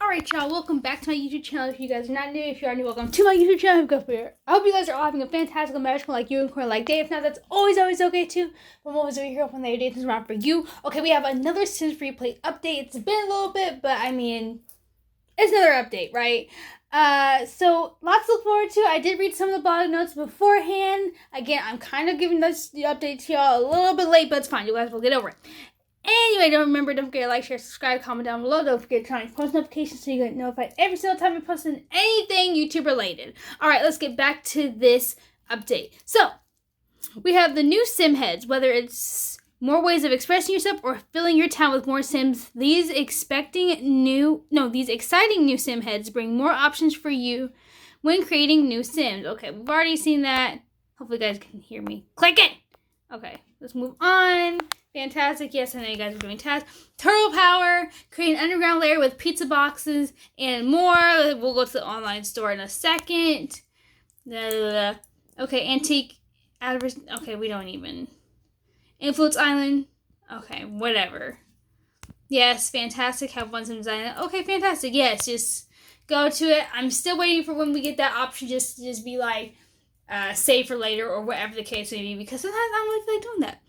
Alright, y'all, welcome back to my YouTube channel. If you guys are not new, if you are new, welcome to my YouTube channel. Go for it. I hope you guys are all having a fantastical, magical, like unicorn, like day. If not, that's always okay too. But I'm always over here hoping that your day is around for you. Okay, we have another SimsFreeplay update. It's been a little bit, but I mean, it's another update, right? So lots to look forward to. I did read some of the blog notes beforehand. Again, I'm kind of giving the update to y'all a little bit late, but it's fine. You guys will get over it. Anyway, don't forget to like, share, subscribe, comment down below. Don't forget to turn on post notifications so you get notified every single time I post anything YouTube related. Alright, let's get back to this update. So, we have the new sim heads, whether it's more ways of expressing yourself or filling your town with more sims. These exciting new sim heads bring more options for you when creating new sims. Okay, we've already seen that. Hopefully you guys can hear me. Click it! Okay, let's move on. Fantastic. Yes, I know you guys are doing tasks. Turtle power. Create an underground layer with pizza boxes and more. We'll go to the online store in a second. Okay, antique. Okay, we don't even. Influence island. Okay, whatever. Yes, fantastic. Have one sim design. Okay, fantastic. Yes, just go to it. I'm still waiting for when we get that option. Just be like, save for later or whatever the case may be, because sometimes I don't really feel like doing that.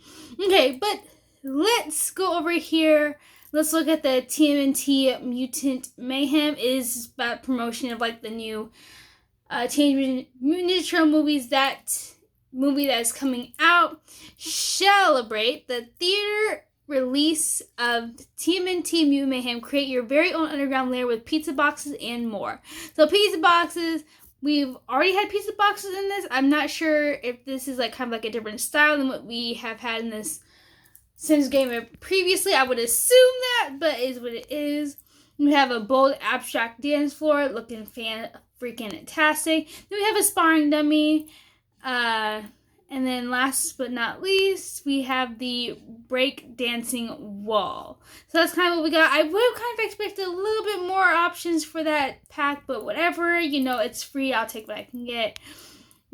Okay, but let's go over here. Let's look at the TMNT Mutant Mayhem. It is about promotion of like the new Teenage Mutant Ninja Turtle movies. That movie that is coming out. Celebrate the theater release of TMNT Mutant Mayhem. Create your very own underground lair with pizza boxes and more. So pizza boxes. We've already had pizza boxes in this. I'm not sure if this is like kind of like a different style than what we have had in this Sims game previously. I would assume that, but it is what it is. We have a bold abstract dance floor looking freaking-tastic. Then we have a sparring dummy. And then last but not least, we have the break dancing wall. So that's kind of what we got. I would have kind of expected a little bit more options for that pack, but whatever. You know, it's free. I'll take what I can get.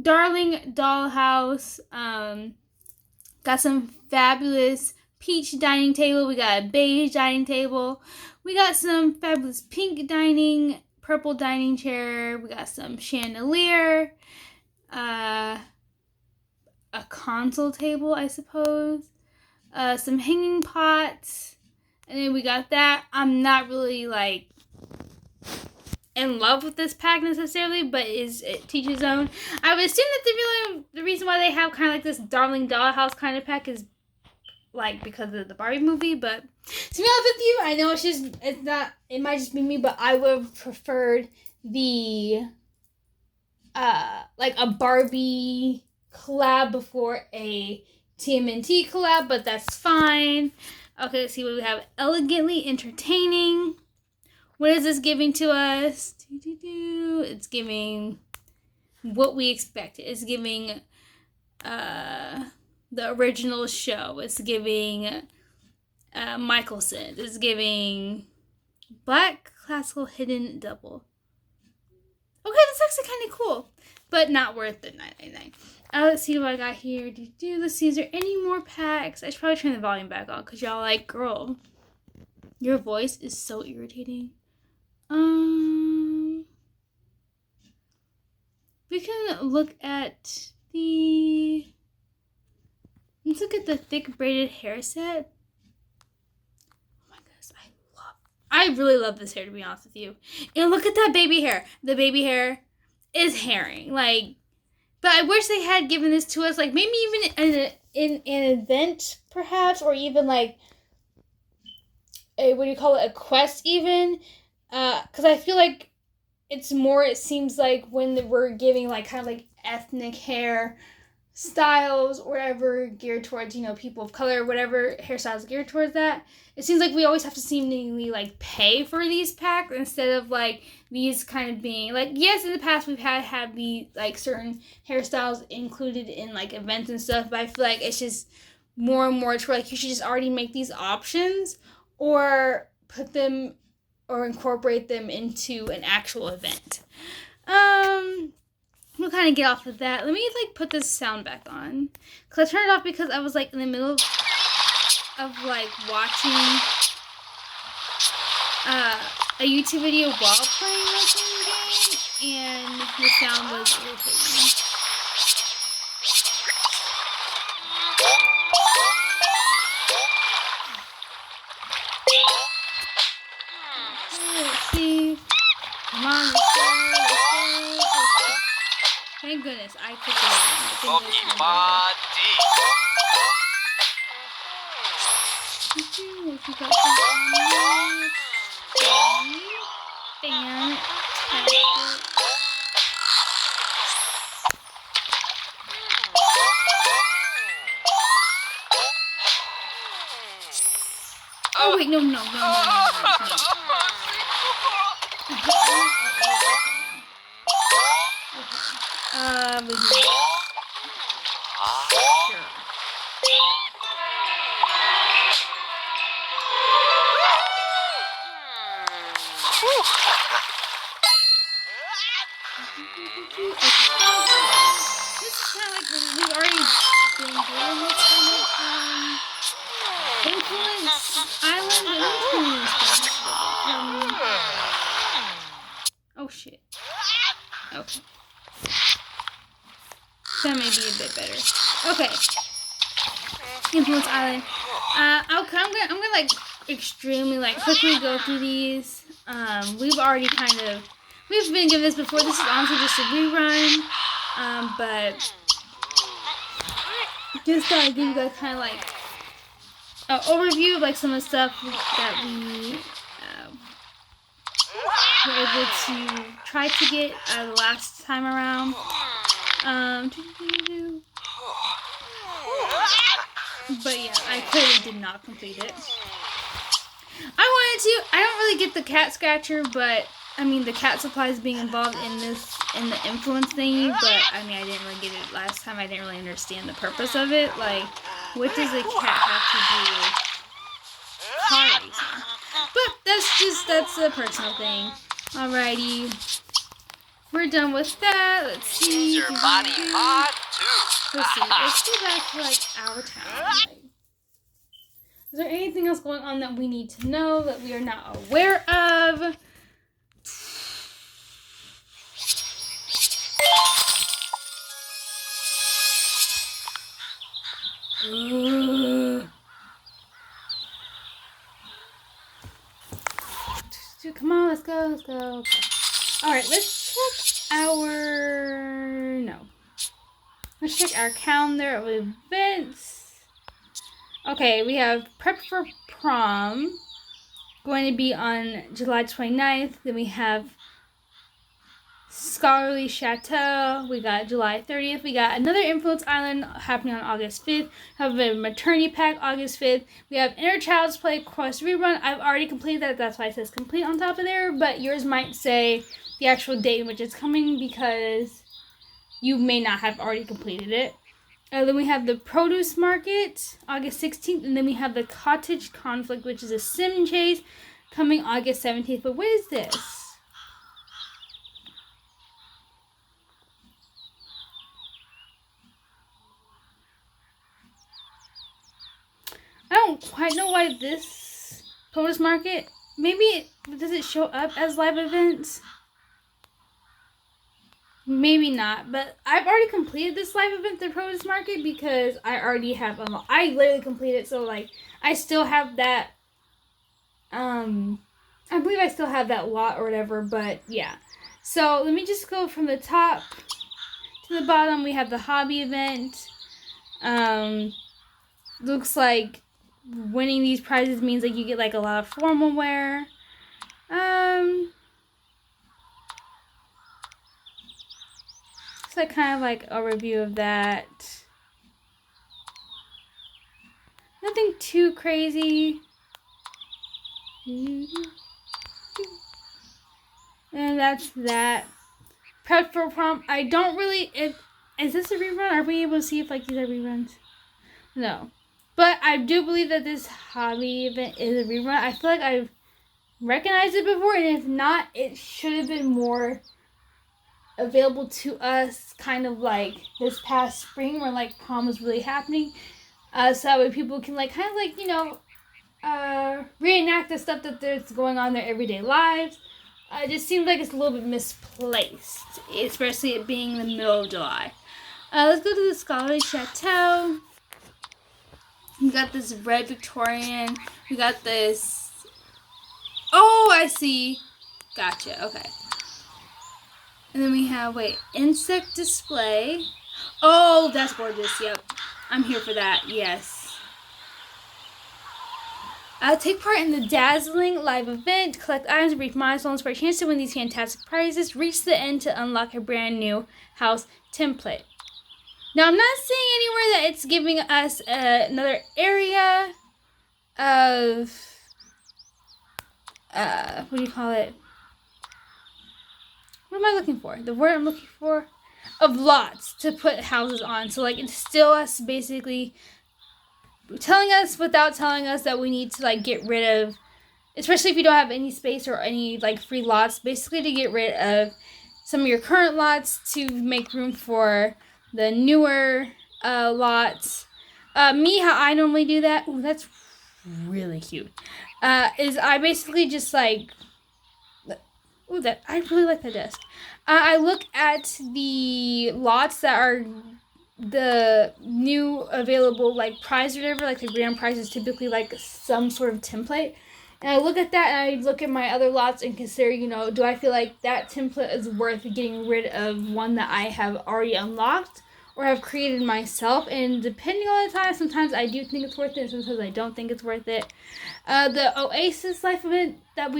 Darling Dollhouse. Got some fabulous peach dining table. We got a beige dining table. We got some fabulous pink dining, purple dining chair. We got some chandelier. A console table, I suppose. Some hanging pots. And then we got that. I'm not really, like, in love with this pack necessarily, but it teaches own. I would assume that the reason why they have kind of like this Darling Dollhouse kind of pack is, like, because of the Barbie movie. But to be honest with you, I know it might just be me, but I would have preferred the, like, a Barbie collab before a TMNT collab, but that's fine. Okay, let's see what we have. Elegantly entertaining. What is this giving to us? It's giving what we expected. It's giving the original show. It's giving Michelson. It's giving Black Classical Hidden Double. Okay, that's actually kind of cool, but not worth the $9.99. Let's see what I got here. Let's see, is there any more packs? I should probably turn the volume back on because y'all like, girl, your voice is so irritating. We can look at let's look at the thick braided hair set. Oh my goodness, I really love this hair, to be honest with you. And look at that baby hair. The baby hair is herring, like. But I wish they had given this to us, like, maybe even in an event, perhaps, or even, like, a quest, even. Because I feel like it seems like when we're giving, like, kind of, like, ethnic hair styles, or whatever, geared towards, you know, people of color, whatever hairstyles geared towards that, it seems like we always have to seemingly, like, pay for these packs instead of, like, these kind of being, like, yes, in the past we've had the, like, certain hairstyles included in, like, events and stuff, but I feel like it's just more and more to, like, you should just already make these options or put them or incorporate them into an actual event. We'll kind of get off of that. Let me, like, put this sound back on. Because I turned it off because I was, like, in the middle of like, watching a YouTube video while playing this game, and the sound was irritating. Let's see. Come on, let's go. Oh, thank goodness I took it out. Oh wait, no. Sure. This is kind of like we've already been doing this kind of influence island oh shit. Okay. That may be a bit better. Okay. Influence island. I'm gonna like extremely like quickly go through these. We've been given this before. This is honestly just a rerun. But just thought I'd give you guys kind of like an overview of like some of the stuff that we were able to try to get the last time around. But yeah, I clearly did not complete it. I don't really get the cat scratcher, but I mean the cat supplies being involved in the influence thingy, but I mean I didn't really get it last time. I didn't really understand the purpose of it. Like, what does a cat have to do with car racing? But that's a personal thing. Alrighty. We're done with that. Let's see. Let's see. Let's go back to like our town. Like, is there anything else going on that we need to know that we are not aware of? Come on, let's go. Alright, let's check our calendar of events. Okay, we have Prep for Prom going to be on July 29th. Then we have Scholarly Chateau. We got July 30th. We got another Influence Island happening on August 5th. We have a Maternity Pack August 5th. We have Inner Child's Play Quest Rerun. I've already completed that. That's why it says complete on top of there. But yours might say the actual date in which it's coming because you may not have already completed it. Then we have the Produce Market, August 16th. And then we have the Cottage Conflict, which is a sim chase, coming August 17th. But what is this? I don't quite know why this Produce Market, does it show up as live events? Maybe not, but I've already completed this live event, the Produce Market, because I already have, I literally completed it, so like, I still have that, I believe I still have that lot or whatever, but yeah. So let me just go from the top to the bottom. We have the hobby event. Looks like winning these prizes means like you get like a lot of formal wear. It's like kind of like a review of that. Nothing too crazy. And that's that. Prep for Prom. I don't really. Is this a rerun? Are we able to see if like these are reruns? No. But I do believe that this hobby event is a rerun. I feel like I've recognized it before, and if not, it should have been more available to us kind of like this past spring where like prom was really happening. So that way people can like kind of like, you know, reenact the stuff that's going on in their everyday lives. It just seems like it's a little bit misplaced, especially it being the middle of July. Let's go to the Scholarly Chateau. We got this red Victorian. We got this. Oh, I see. Gotcha. Okay. And then we have, insect display. Oh, that's gorgeous. Yep. I'm here for that. Yes. Take part in the dazzling live event. Collect items, reach milestones for a chance to win these fantastic prizes. Reach the end to unlock a brand new house template. Now, I'm not seeing anywhere that it's giving us another area of, what do you call it? What am I looking for? The word I'm looking for? Of lots to put houses on. So, it's still us basically telling us without telling us that we need to, get rid of, especially if you don't have any space or any, free lots, basically to get rid of some of your current lots to make room for the newer lots. How I normally do that, ooh, that's really cute, is I basically just I really like that desk. I look at the lots that are the new available prize or whatever, the grand prize is typically some sort of template. And I look at that and I look at my other lots and consider, do I feel like that template is worth getting rid of one that I have already unlocked or have created myself? And depending on the time, sometimes I do think it's worth it, and sometimes I don't think it's worth it. The Oasis live event that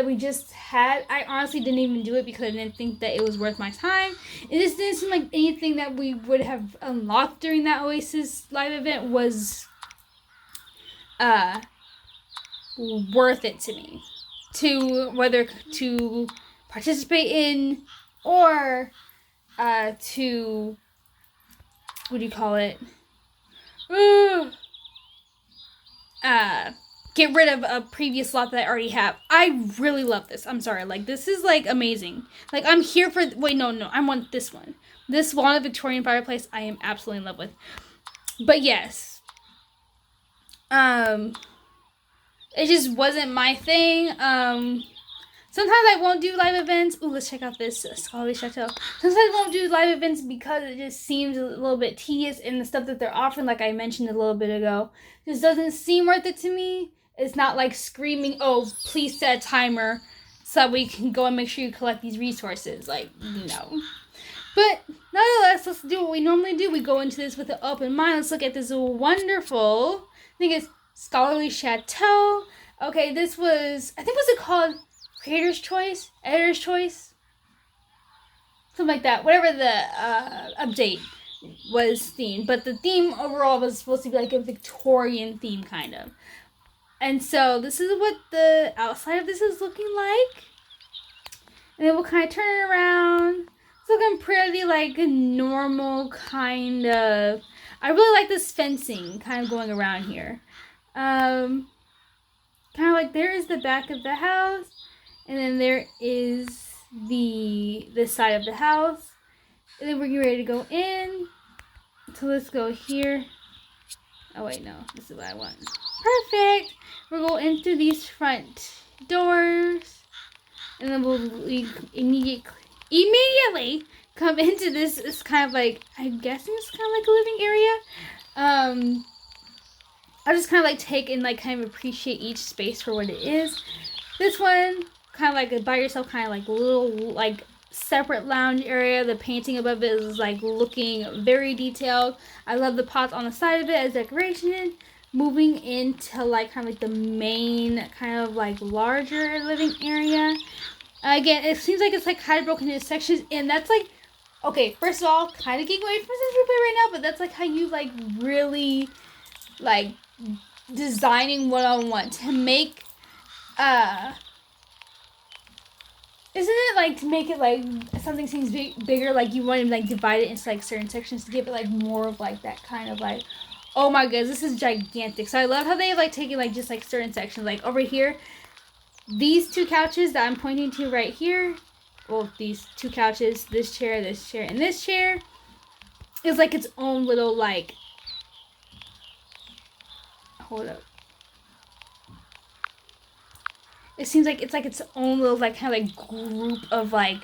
we just had, I honestly didn't even do it because I didn't think that it was worth my time. It just didn't seem like anything that we would have unlocked during that Oasis live event was worth it to me, to whether to participate in or to, what do you call it, get rid of a previous lot that I already have. I really love this. I'm sorry, this is amazing. I'm here for, no, I want this one. This walnut Victorian fireplace I am absolutely in love with. But yes, it just wasn't my thing. Sometimes I won't do live events. Ooh, let's check out this Scholarly Chateau. Sometimes I won't do live events because it just seems a little bit tedious, and the stuff that they're offering, like I mentioned a little bit ago, just doesn't seem worth it to me. It's not screaming, oh, please set a timer so that we can go and make sure you collect these resources. No. But nonetheless, let's do what we normally do. We go into this with an open mind. Let's look at this wonderful, I think it's Scholarly Chateau. Okay, this was, was it called Creator's Choice? Editor's Choice? Something like that. Whatever the update was themed. But the theme overall was supposed to be a Victorian theme, kind of. And so this is what the outside of this is looking like. And then we'll kind of turn it around. It's looking pretty a normal kind of, I really like this fencing kind of going around here. Kind of there is the back of the house, and then there is this side of the house, and then we're getting ready to go in. So let's go here. Oh wait, no, this is what I want. Perfect. We'll go in through these front doors, and then we'll immediately come into this. It's kind of I'm guessing it's kind of a living area. I just kind of take and kind of appreciate each space for what it is. This one, kind of a by yourself, kind of little separate lounge area. The painting above it is looking very detailed. I love the pots on the side of it as decoration. Moving into kind of the main kind of larger living area. Again, it seems it's kind of broken into sections, and that's okay, first of all, kind of getting away from SimsFreeplay right now, but that's how you really designing one-on-one to make isn't it to make it something seems bigger, you want to divide it into certain sections to give it more of that kind of oh my goodness, this is gigantic. So I love how they have taken just certain sections, over here, these two couches that I'm pointing to right here, well, these two couches, this chair, and this chair, is its own little hold up. it seems like it's own little like kind of like group of like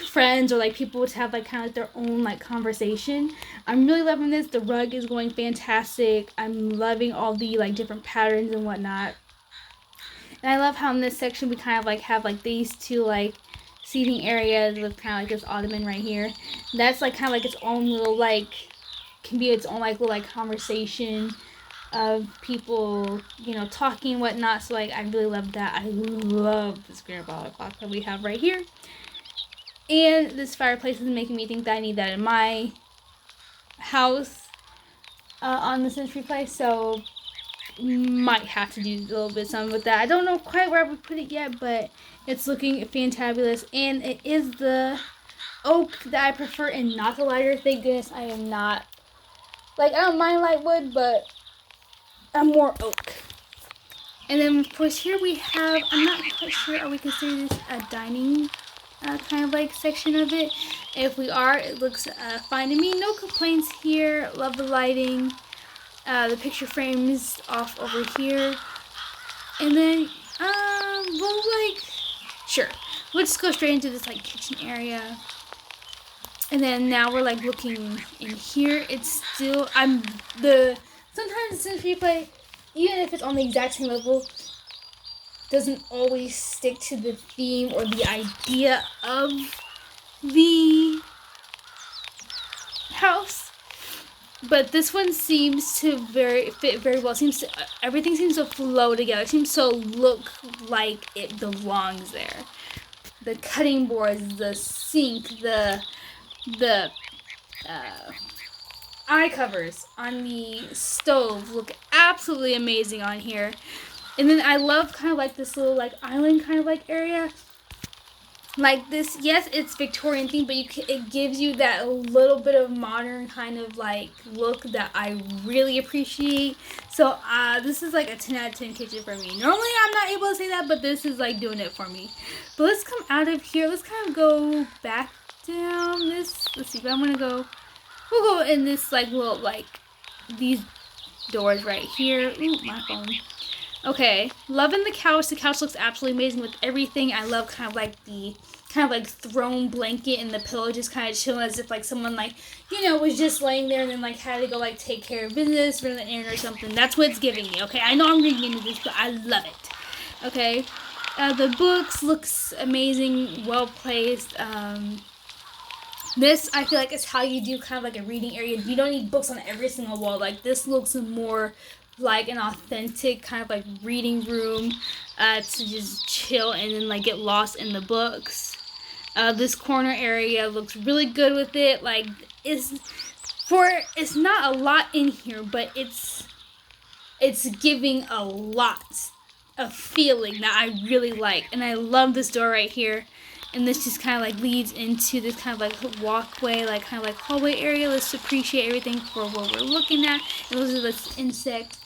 friends or like people to have like kind of like their own like conversation. I'm really loving this. The rug is going fantastic. I'm loving all the like different patterns and whatnot. And I love how in this section we kind of like have like these two like seating areas with kind of like this ottoman right here. That's like kind of like its own little like, can be its own like little like conversation of people, you know, talking and whatnot. So like I really love that. I love this grandpa clock that we have right here. And this fireplace is making me think that I need that in my house on the SimsFreeplay. So might have to do a little bit something with that. I don't know quite where I would put it yet, but it's looking fantabulous. And it is the oak that I prefer and not the lighter. Thank goodness I am not, like, I don't mind light wood, but I'm more oak. And then of course here we have, I'm not quite sure, are we considering this a dining kind of like section of it? If we are, it looks fine to me. No complaints here. Love the lighting. The picture frames off over here. And then, well, like, sure. We'll just go straight into this, like, kitchen area. And then now we're, like, looking in here. It's still, sometimes the SimsFreeplay, even if it's on the exact same level, doesn't always stick to the theme or the idea of the house. But this one seems to fit very well. Everything seems to flow together. It seems to look like it belongs there. The cutting boards, the sink, the eye covers on the stove look absolutely amazing on here. And then I love kind of like this little like island kind of like area. Like this, yes, it's Victorian theme, but it gives you that little bit of modern kind of like look that I really appreciate. So this is like a 10 out of 10 kitchen for me. Normally I'm not able to say that, but this is like doing it for me. But let's come out of here. Let's kind of go back down this. Let's see, but I'm gonna go. We'll go in this like little like these doors right here. Ooh, my phone. Okay, loving the couch. The couch looks absolutely amazing with everything. I love kind of like the thrown blanket and the pillow just kind of chilling as if like someone like, you know, was just laying there and then like had to go like take care of business, run an errand or something. That's what it's giving me, okay? I know I'm reading into this, but I love it, okay? The books looks amazing, well placed. This, I feel like, is how you do kind of like a reading area. You don't need books on every single wall. Like, this looks more like an authentic kind of like reading room to just chill and then like get lost in the books. This corner area looks really good with it. Like, it's not a lot in here, but it's giving a lot of feeling that I really like. And I love this door right here. And this just kind of like leads into this kind of like walkway, like kind of like hallway area. Let's appreciate everything for what we're looking at. And those are the insect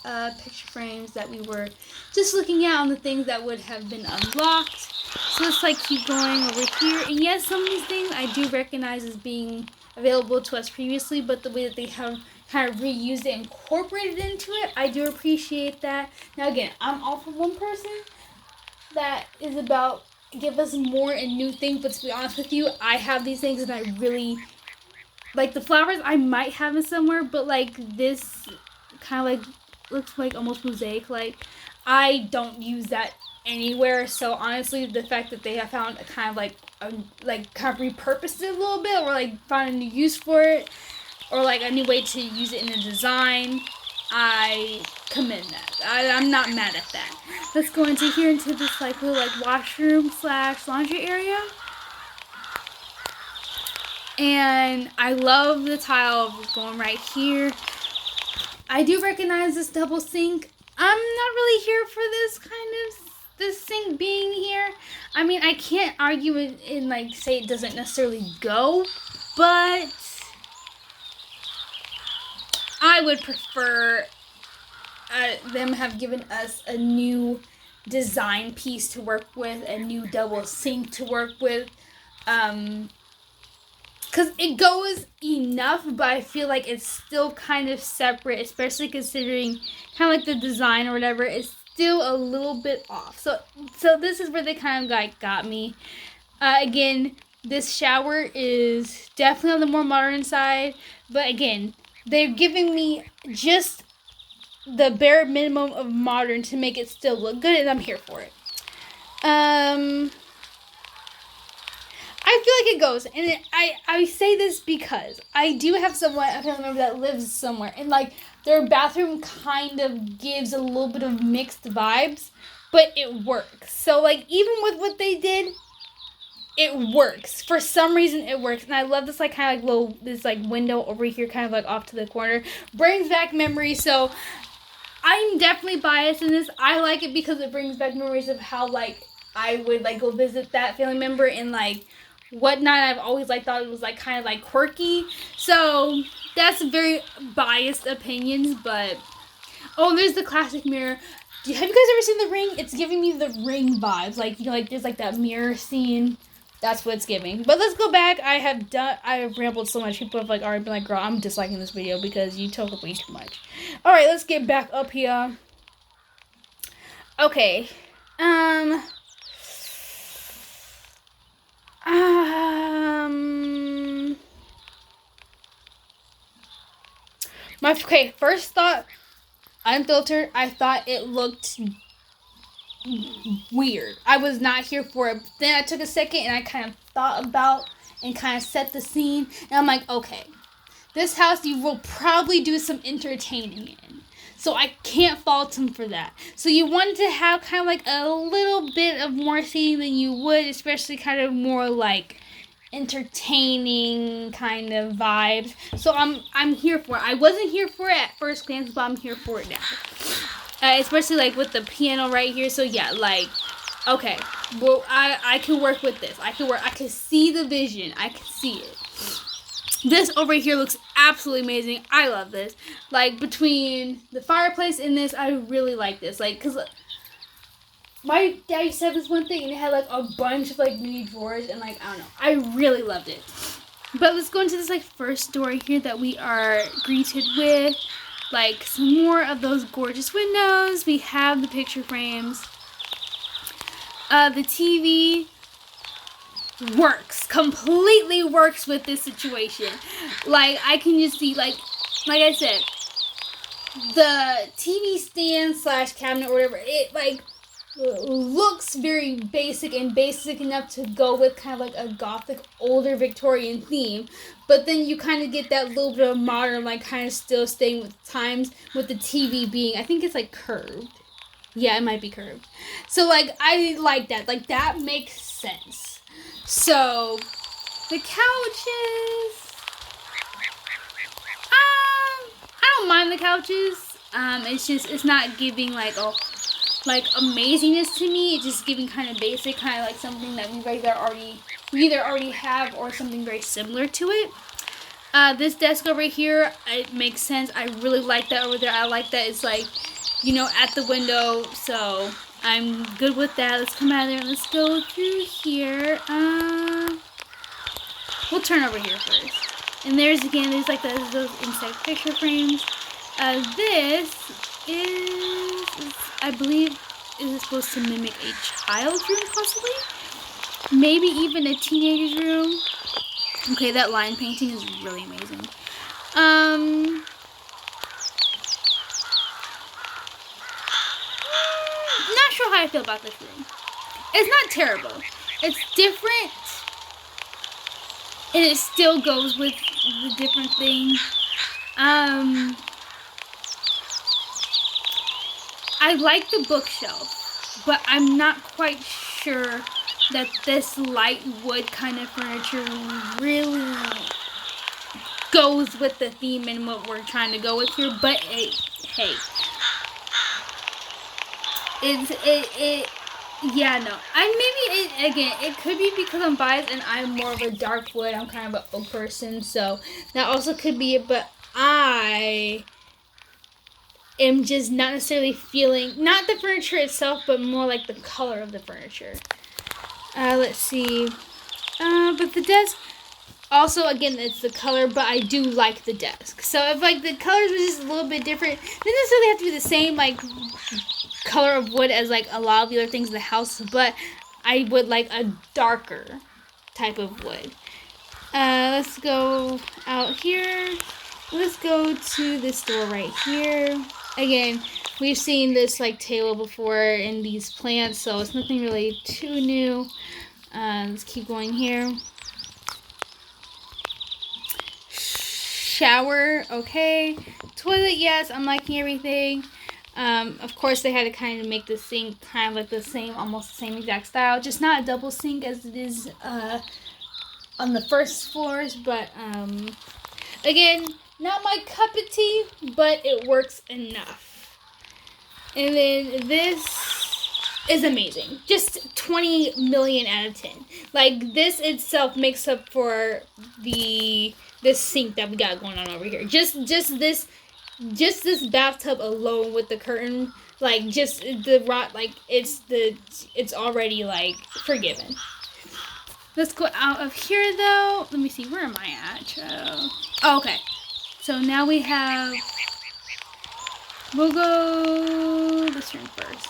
picture frames that we were just looking at on the things that would have been unlocked. So let's like keep going over here. And yes, some of these things I do recognize as being available to us previously, but the way that they have kind of reused it, incorporated into it, I do appreciate that. Now again, I'm all for one person that is about give us more and new things, but to be honest with you, I have these things and I really like the flowers. I might have it somewhere, but like this kind of like looks like almost mosaic. Like, I don't use that anywhere. So honestly, the fact that they have found a kind of like kind of repurposed it a little bit, or like found a new use for it, or like a new way to use it in a design, I commend that. I'm not mad at that. Let's go into here into this like little like washroom / laundry area. And I love the tile going right here. I do recognize this double sink. I'm not really here for this sink being here. I mean, I can't argue it and like say it doesn't necessarily go, but I would prefer them have given us a new design piece to work with, a new double sink to work with. Because it goes enough, but I feel like it's still kind of separate, especially considering kind of like the design or whatever. It's still a little bit off. So this is where they kind of like got me. Again, this shower is definitely on the more modern side, but again, they're giving me just the bare minimum of modern to make it still look good, and I'm here for it. I feel like it goes, and I say this because I do have someone, a family member that lives somewhere, and like their bathroom kind of gives a little bit of mixed vibes, but it works. So like even with what they did, it works. For some reason it works, and I love this like kind of like little this like window over here, kind of like off to the corner, brings back memories. So I'm definitely biased in this. I like it because it brings back memories of how like I would like go visit that family member and like whatnot. I've always like thought it was like kind of like quirky. So that's very biased opinions, but oh, there's the classic mirror. Have you guys ever seen The Ring? It's giving me The Ring vibes. Like, you know, like there's like that mirror scene. That's what it's giving. But let's go back. I have rambled so much. People have like already been like, girl, I'm disliking this video because you talk way too much. Alright, let's get back up here. Okay. First thought, unfiltered, I thought it looked weird. I was not here for it. Then I took a second and I kind of thought about and kind of set the scene, and I'm like, okay, this house you will probably do some entertaining in. So I can't fault him for that. So you wanted to have kind of like a little bit of more seating than you would, especially kind of more like entertaining kind of vibes. So I'm here for it. I wasn't here for it at first glance, but I'm here for it now. Especially like with the piano right here. So yeah, like, okay, well I can work with this. I can see the vision. I can see it. This over here looks absolutely amazing. I love this. Like between the fireplace and this, I really like this. Like, cause my dad used to have this one thing, and it had like a bunch of like mini drawers, and like I don't know, I really loved it. But let's go into this like first door here that we are greeted with, like some more of those gorgeous windows. We have the picture frames. The TV works, completely works with this situation. Like I can just see like I said, the TV stand / cabinet or whatever, it like looks very basic and basic enough to go with kind of like a gothic older Victorian theme, but then you kind of get that little bit of modern, like kind of still staying with times, with the TV being, I think it's like curved. Yeah, it might be curved. So like I like that. Like that makes sense. So the couches, I don't mind the couches. It's not giving like amazingness to me. It's just giving kind of basic, kind of like something that we either already have or something very similar to it. This desk over here, it makes sense. I really like that over there. I like that it's like, you know, at the window, so I'm good with that. Let's come out of there and let's go through here. We'll turn over here first. And there's like those inside picture frames. This is, I believe, is supposed to mimic a child's room, possibly? Maybe even a teenager's room. Okay, that line painting is really amazing. Not sure how I feel about this room. It's not terrible. It's different, and it still goes with the different thing. I like the bookshelf, but I'm not quite sure that this light wood kind of furniture really goes with the theme and what we're trying to go with here. But hey, yeah, no. It could be because I'm biased and I'm more of a dark wood. I'm kind of an oak person, so that also could be it. But I am just not necessarily feeling, not the furniture itself, but more like the color of the furniture. Let's see. But the desk, also, again, it's the color, but I do like the desk. So if like the colors were just a little bit different, it doesn't necessarily have to be the same, like color of wood as like a lot of the other things in the house, but I would like a darker type of wood. Let's go out here. Let's go to this store right here. Again, we've seen this like table before in these plants, so it's nothing really too new. Let's keep going here. Shower, okay. Toilet, yes, I'm liking everything. Of course, they had to kind of make the sink kind of like the same, almost the same exact style. Just not a double sink as it is on the first floors, but again, not my cup of tea, but it works enough. And then this is amazing. Just 20 million out of 10. Like, this itself makes up for this sink that we got going on over here. Just this bathtub alone with the curtain, like, just the rot, like, it's already like forgiven. Let's go out of here though. Let me see, where am I at? Oh, okay. So now we have, we'll go this room first.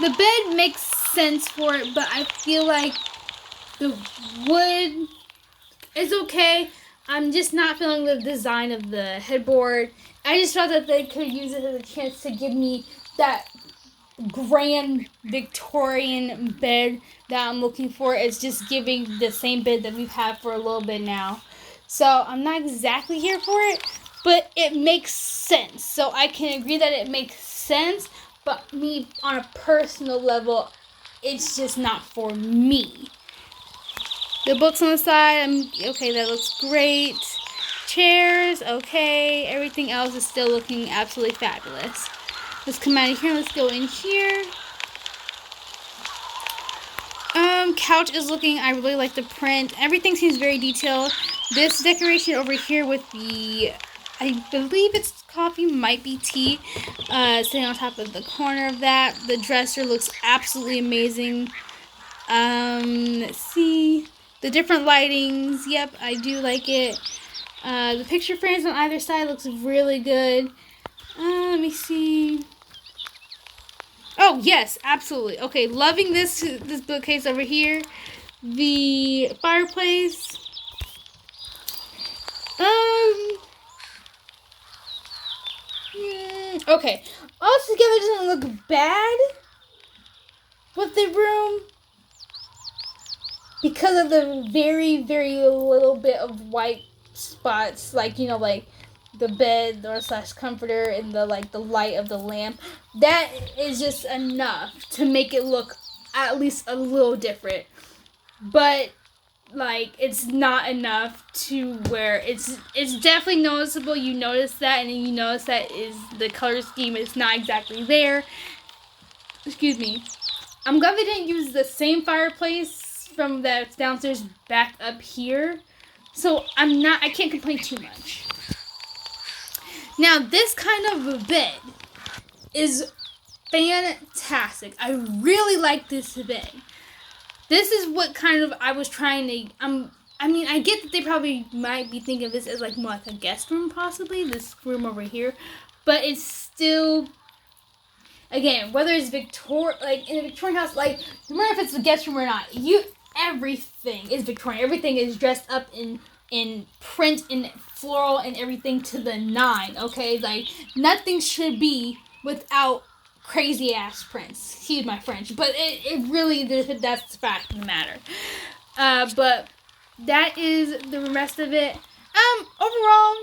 The bed makes sense for it, but I feel like the wood is okay. I'm just not feeling the design of the headboard. I just felt that they could use it as a chance to give me that grand Victorian bed that I'm looking for. It's just giving the same bed that we've had for a little bit now. So I'm not exactly here for it, but it makes sense. So I can agree that it makes sense, but me on a personal level, it's just not for me. The books on the side, okay, that looks great. Chairs, okay. Everything else is still looking absolutely fabulous. Let's come out of here. Let's go in here. Couch is looking, I really like the print. Everything seems very detailed. This decoration over here with the, I believe it's coffee, might be tea, sitting on top of the corner of that. The dresser looks absolutely amazing. Let's see. The different lightings, yep, I do like it. The picture frames on either side looks really good. Let me see. Oh, yes, absolutely. Okay, loving this bookcase over here. The fireplace. Okay. All together doesn't look bad with the room because of the very, very little bit of white spots, like, you know, like the bed or slash comforter and the light of the lamp. That is just enough to make it look at least a little different. But like, it's not enough to where it's definitely noticeable. You notice that, and then you notice that is the color scheme is not exactly there. Excuse me. I'm glad they didn't use the same fireplace from that's downstairs back up here. So I can't complain too much. Now, this kind of a bed is fantastic. I really like this bed. This is what kind of I was trying to, I mean, I get that they probably might be thinking of this as like more like a guest room, possibly, this room over here, but it's still, again, whether it's like in a Victorian house, like, no matter if it's a guest room or not, everything is Victorian. Everything is dressed up in print and floral and everything to the 9, okay? Like, nothing should be without crazy ass prints. Excuse my French, but it really, that's the fact of the matter. But that is the rest of it. Overall,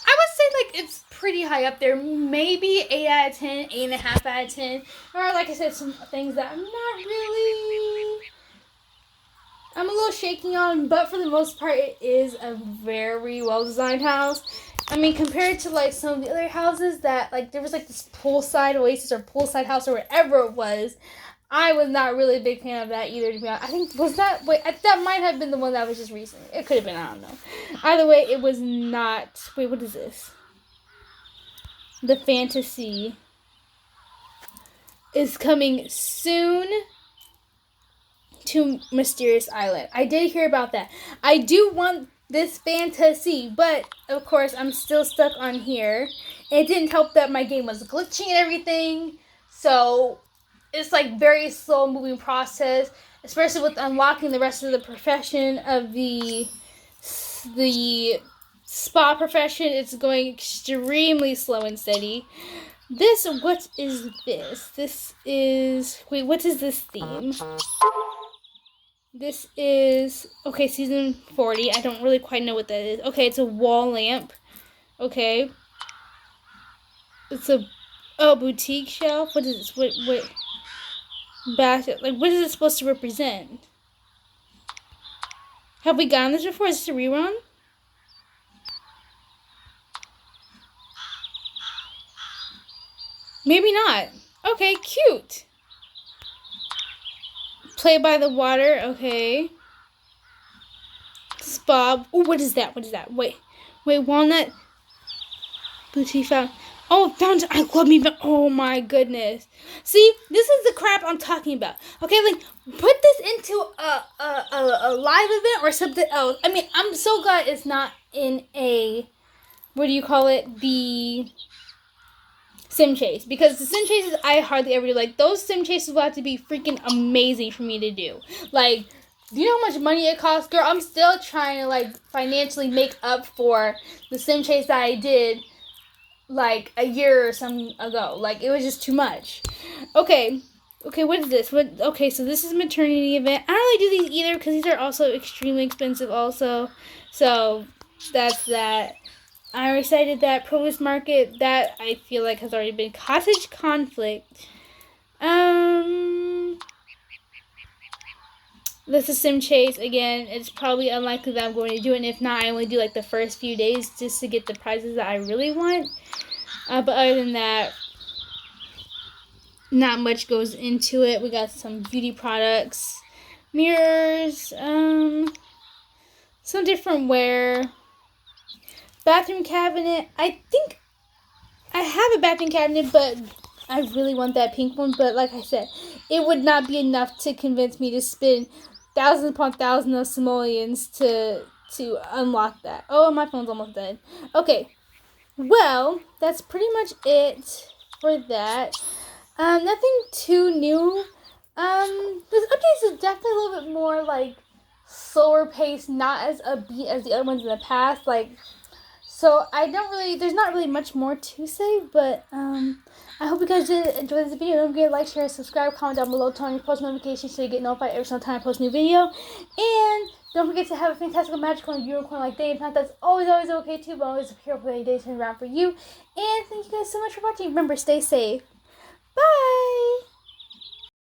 I would say like it's pretty high up there. Maybe 8 out of 10, 8.5 out of 10. Or like I said, some things that I'm a little shaky on, but for the most part, it is a very well-designed house. I mean, compared to, like, some of the other houses that, like, there was, like, this poolside oasis or poolside house or whatever it was, I was not really a big fan of that either, to be honest. I think, that might have been the one that was just recent. It could have been, I don't know. Either way, it was not, wait, what is this? The Fantasy is coming soon to Mysterious Island. I did hear about that. I do want this fantasy, but of course I'm still stuck on here. It didn't help that my game was glitching and everything, so it's like very slow moving process, especially with unlocking the rest of the profession of the spa profession. It's going extremely slow and steady. What is this? This is, wait, what is this theme? This is, okay, season 40. I don't really quite know what that is. Okay, it's a wall lamp. Okay. It's a, oh, boutique shelf? What is this? What, basket? Like, what is it supposed to represent? Have we gotten this before? Is this a rerun? Maybe not. Okay, cute. Play by the water. Okay. Spa. Oh, what is that? What is that? Wait, walnut. Boutique fountain. Oh, fountain. I love me. Oh my goodness. See, this is the crap I'm talking about. Okay, like put this into a live event or something else. I mean, I'm so glad it's not in a, what do you call it? The sim chase, because the sim chases I hardly ever do. Like, those sim chases will have to be freaking amazing for me to do. Like, do you know how much money it costs? Girl, I'm still trying to, like, financially make up for the sim chase that I did, like, a year or something ago. Like, it was just too much. Okay, what is this? Okay, so this is a maternity event. I don't really do these either, because these are also extremely expensive also. So, that's that. I recited that produce market. That I feel like has already been cottage conflict. This is sim chase again. It's probably unlikely that I'm going to do it. And if not, I only do like the first few days just to get the prizes that I really want. But other than that, not much goes into it. We got some beauty products, mirrors, some different wear. Bathroom cabinet. I think I have a bathroom cabinet, but I really want that pink one. But like I said, it would not be enough to convince me to spend thousands upon thousands of simoleons to unlock that. Oh, my phone's almost dead. Okay, well, that's pretty much it for that. Nothing too new. This update is definitely a little bit more like slower paced, not as upbeat as the other ones in the past. Like, so there's not really much more to say, but I hope you guys did enjoy this video. Don't forget to like, share, subscribe, comment down below, turn on your post notifications so you get notified every single time I post a new video. And don't forget to have a fantastic, magical, and unicorn like day. If not, that's always okay too, but always here for the day turn around for you. And thank you guys so much for watching. Remember, stay safe.